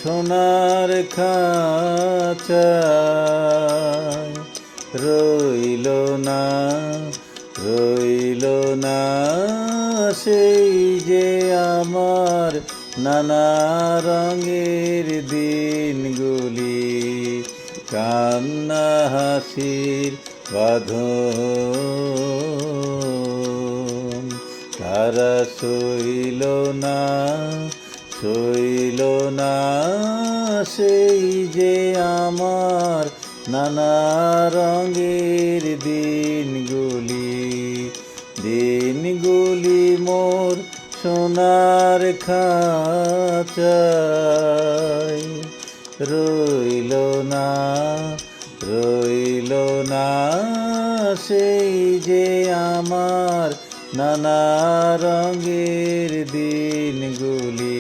সোনার খাঁচায় রইল না রইল না সেই যে আমার নানা রঙের দিনগুলি, কান্না হাসির বাঁধন। তারা সইল না সেই যে আমার নানা রঙের দিনগুলি মোর সোনার খাঁচায় রইল না সেই যে আমার নানা রঙের দিনগুলি।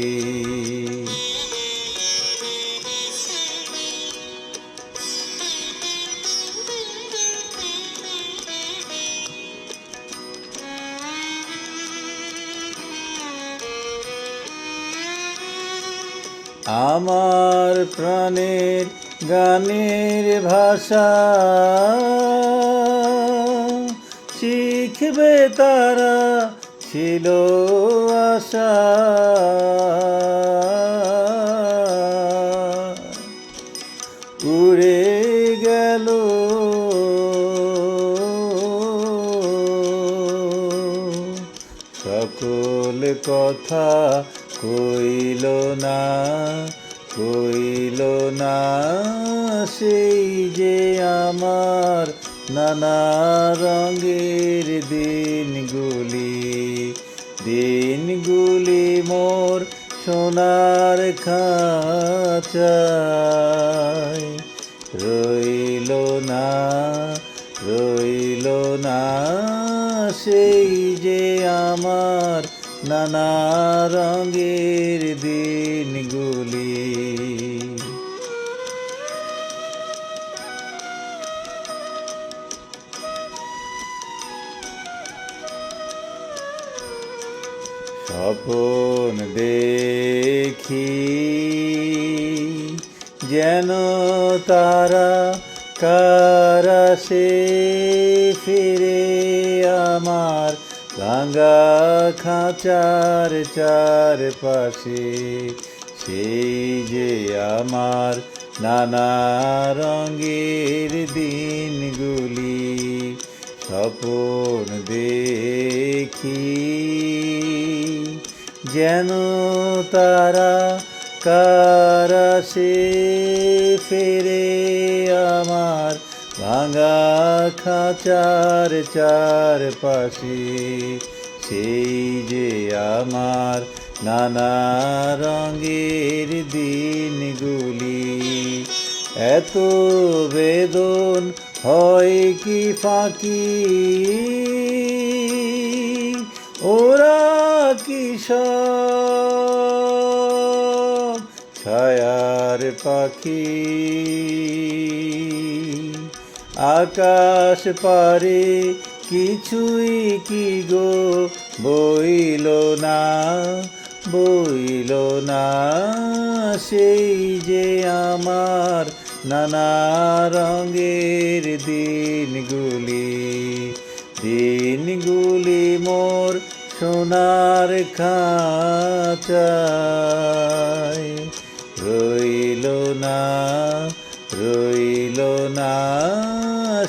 আমার প্রাণের গানের ভাষা শিখবে তারা ছিল আশা, উড়ে গেল সকল কথা, কইল না সেই যে আমার নানা রঙের দিনগুলি মোর সোনার খাঁচায় রইল না সেই যে আমার নানা রঙের দিনগুলি। স্বপ্ন দেখি যেন তারা কারা সে ফিরে আমার ভাঙা খাঁচার চারপাশে, সেই যে আমার নানা রঙের দিনগুলি। স্বপ্ন দেখি যেন তারা কারা সে ফেরে আমার ভাঙা খাঁচার চারপাশে, সেই যে আমার নানা রঙের দিনগুলি। এত বেদন হয় কি ফাঁকি, ওরা কি সব ছায়ার পাখি, আকাশ পারে কিছুই কি গো বইল না সেই যে আমার নানা রঙের দিনগুলি মোর সোনার খাঁচায় রইল না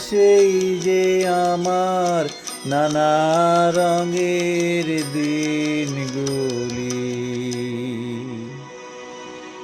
সেই যে আমার নানা রঙের দিনগুলি।